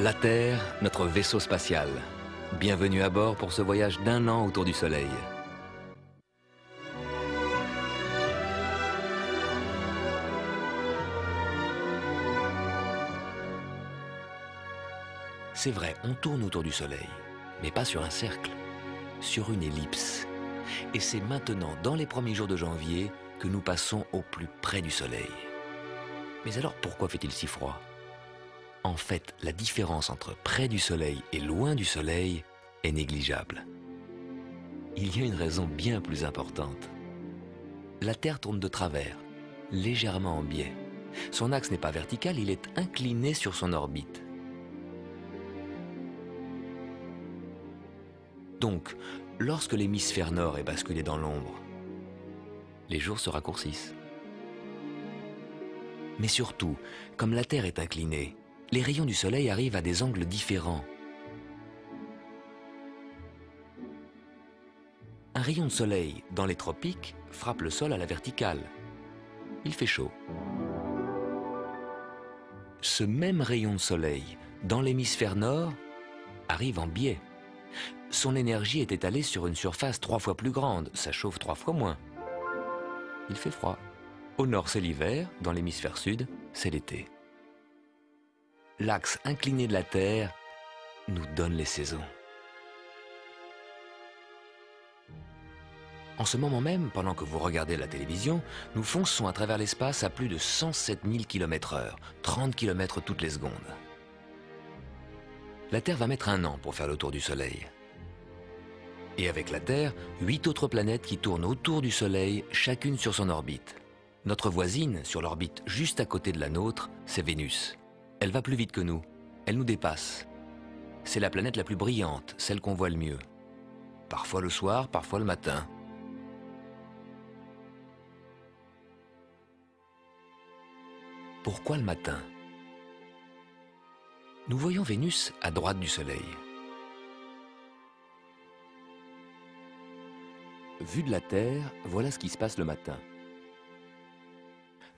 La Terre, notre vaisseau spatial. Bienvenue à bord pour ce voyage d'1 an autour du Soleil. C'est vrai, on tourne autour du Soleil, mais pas sur un cercle, sur une ellipse. Et c'est maintenant, dans les premiers jours de janvier, que nous passons au plus près du Soleil. Mais alors pourquoi fait-il si froid ? En fait, la différence entre près du Soleil et loin du Soleil est négligeable. Il y a une raison bien plus importante. La Terre tourne de travers, légèrement en biais. Son axe n'est pas vertical, il est incliné sur son orbite. Donc, lorsque l'hémisphère nord est basculé dans l'ombre, les jours se raccourcissent. Mais surtout, comme la Terre est inclinée, les rayons du Soleil arrivent à des angles différents. Un rayon de soleil dans les tropiques frappe le sol à la verticale. Il fait chaud. Ce même rayon de soleil dans l'hémisphère nord arrive en biais. Son énergie est étalée sur une surface 3 fois plus grande, ça chauffe 3 fois moins. Il fait froid. Au nord, c'est l'hiver, dans l'hémisphère sud, c'est l'été. L'axe incliné de la Terre nous donne les saisons. En ce moment même, pendant que vous regardez la télévision, nous fonçons à travers l'espace à plus de 107 000 km/h, 30 km toutes les secondes. La Terre va mettre 1 an pour faire le tour du Soleil. Et avec la Terre, 8 autres planètes qui tournent autour du Soleil, chacune sur son orbite. Notre voisine, sur l'orbite juste à côté de la nôtre, c'est Vénus. Elle va plus vite que nous. Elle nous dépasse. C'est la planète la plus brillante, celle qu'on voit le mieux. Parfois le soir, parfois le matin. Pourquoi le matin ? Nous voyons Vénus à droite du Soleil. Vu de la Terre, voilà ce qui se passe le matin.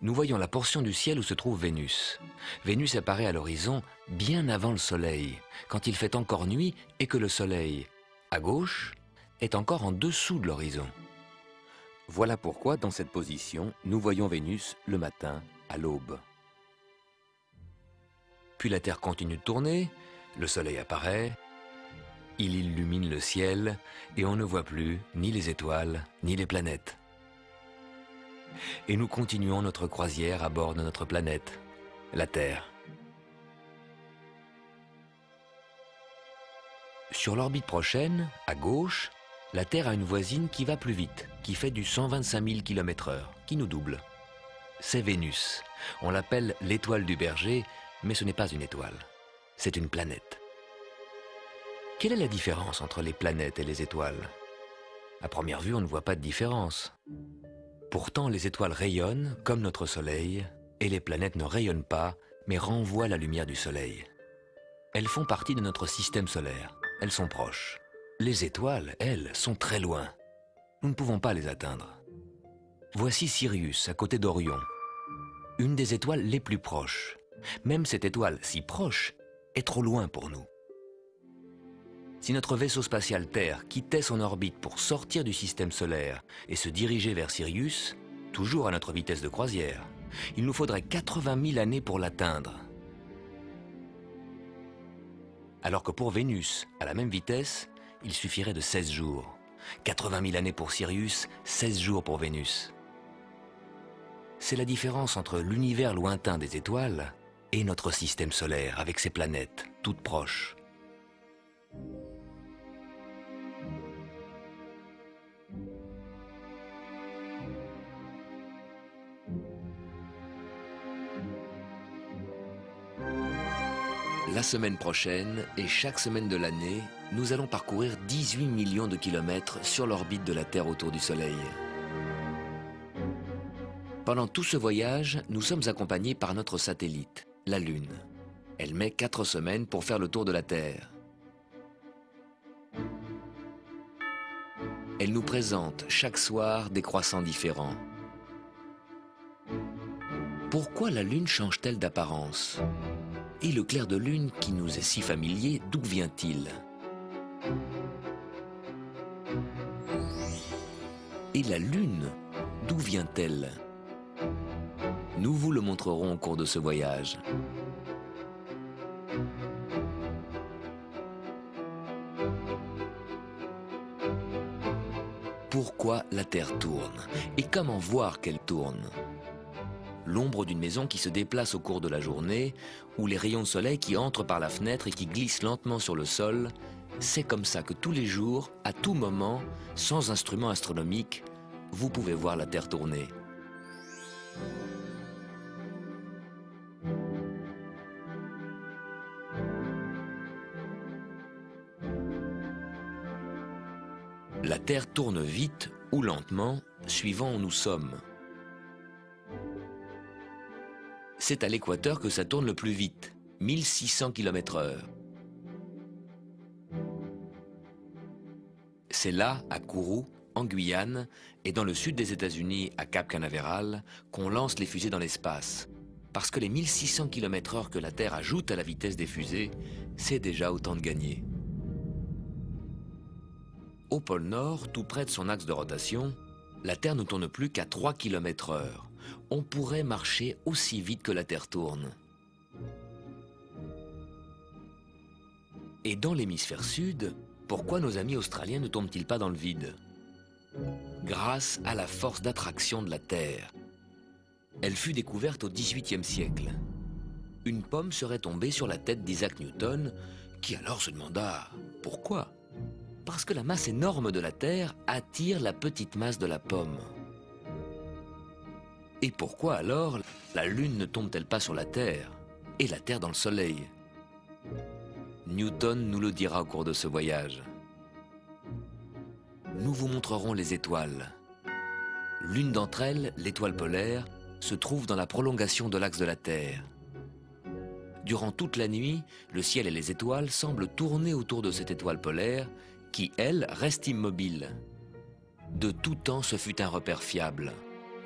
Nous voyons la portion du ciel où se trouve Vénus. Vénus apparaît à l'horizon bien avant le Soleil, quand il fait encore nuit et que le Soleil, à gauche, est encore en dessous de l'horizon. Voilà pourquoi, dans cette position, nous voyons Vénus le matin, à l'aube. Puis la Terre continue de tourner, le Soleil apparaît, il illumine le ciel et on ne voit plus ni les étoiles ni les planètes. Et nous continuons notre croisière à bord de notre planète, la Terre. Sur l'orbite prochaine, à gauche, la Terre a une voisine qui va plus vite, qui fait du 125 000 km/h, qui nous double. C'est Vénus. On l'appelle l'étoile du berger, mais ce n'est pas une étoile, c'est une planète. Quelle est la différence entre les planètes et les étoiles ? À première vue, on ne voit pas de différence. Pourtant, les étoiles rayonnent, comme notre Soleil, et les planètes ne rayonnent pas, mais renvoient la lumière du Soleil. Elles font partie de notre système solaire, elles sont proches. Les étoiles, elles, sont très loin. Nous ne pouvons pas les atteindre. Voici Sirius, à côté d'Orion, une des étoiles les plus proches. Même cette étoile si proche est trop loin pour nous. Si notre vaisseau spatial Terre quittait son orbite pour sortir du système solaire et se diriger vers Sirius, toujours à notre vitesse de croisière, il nous faudrait 80 000 années pour l'atteindre. Alors que pour Vénus, à la même vitesse, il suffirait de 16 jours. 80 000 années pour Sirius, 16 jours pour Vénus. C'est la différence entre l'univers lointain des étoiles et notre système solaire avec ses planètes, toutes proches. La semaine prochaine et chaque semaine de l'année, nous allons parcourir 18 millions de kilomètres sur l'orbite de la Terre autour du Soleil. Pendant tout ce voyage, nous sommes accompagnés par notre satellite, la Lune. Elle met 4 semaines pour faire le tour de la Terre. Elle nous présente chaque soir des croissants différents. Pourquoi la Lune change-t-elle d'apparence ? Et le clair de lune qui nous est si familier, d'où vient-il? Et la lune, d'où vient-elle? Nous vous le montrerons au cours de ce voyage. Pourquoi la Terre tourne? Et comment voir qu'elle tourne? L'ombre d'une maison qui se déplace au cours de la journée, ou les rayons de soleil qui entrent par la fenêtre et qui glissent lentement sur le sol, c'est comme ça que tous les jours, à tout moment, sans instrument astronomique, vous pouvez voir la Terre tourner. La Terre tourne vite ou lentement, suivant où nous sommes. C'est à l'équateur que ça tourne le plus vite, 1600 km/h. C'est là, à Kourou, en Guyane, et dans le sud des États-Unis, à Cap Canaveral, qu'on lance les fusées dans l'espace. Parce que les 1600 km/h que la Terre ajoute à la vitesse des fusées, c'est déjà autant de gagné. Au pôle Nord, tout près de son axe de rotation, la Terre ne tourne plus qu'à 3 km/h. On pourrait marcher aussi vite que la Terre tourne. Et dans l'hémisphère sud, pourquoi nos amis australiens ne tombent-ils pas dans le vide? Grâce à la force d'attraction de la Terre. Elle fut découverte au XVIIIe siècle. Une pomme serait tombée sur la tête d'Isaac Newton, qui alors se demanda pourquoi? Parce que la masse énorme de la Terre attire la petite masse de la pomme. Et pourquoi alors la Lune ne tombe-t-elle pas sur la Terre et la Terre dans le Soleil? Newton nous le dira au cours de ce voyage. Nous vous montrerons les étoiles. L'une d'entre elles, l'étoile polaire, se trouve dans la prolongation de l'axe de la Terre. Durant toute la nuit, le ciel et les étoiles semblent tourner autour de cette étoile polaire qui, elle, reste immobile. De tout temps, ce fut un repère fiable.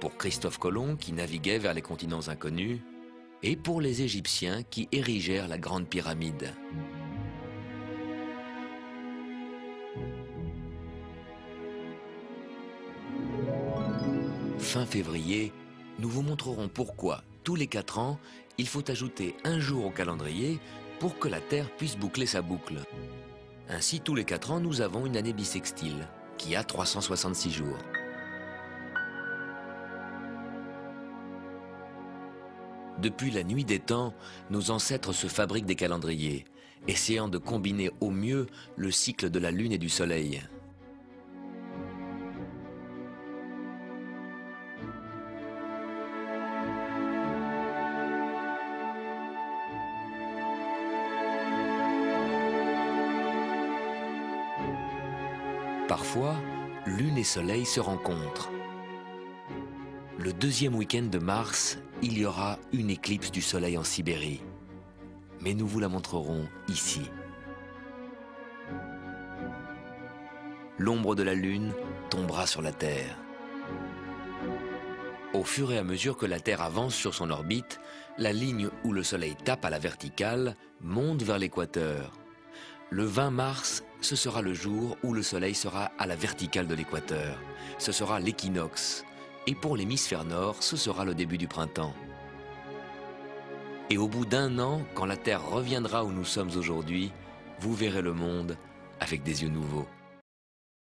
Pour Christophe Colomb, qui naviguait vers les continents inconnus, et pour les Égyptiens qui érigèrent la Grande Pyramide. Fin février, nous vous montrerons pourquoi, tous les 4 ans, il faut ajouter un jour au calendrier pour que la Terre puisse boucler sa boucle. Ainsi, tous les 4 ans, nous avons une année bissextile, qui a 366 jours. Depuis la nuit des temps, nos ancêtres se fabriquent des calendriers, essayant de combiner au mieux le cycle de la Lune et du Soleil. Parfois, Lune et Soleil se rencontrent. Le 2e week-end de mars, il y aura une éclipse du Soleil en Sibérie. Mais nous vous la montrerons ici. L'ombre de la Lune tombera sur la Terre. Au fur et à mesure que la Terre avance sur son orbite, la ligne où le Soleil tape à la verticale monte vers l'équateur. Le 20 mars, ce sera le jour où le Soleil sera à la verticale de l'équateur. Ce sera l'équinoxe. Et pour l'hémisphère nord, ce sera le début du printemps. Et au bout d'1 an, quand la Terre reviendra où nous sommes aujourd'hui, vous verrez le monde avec des yeux nouveaux.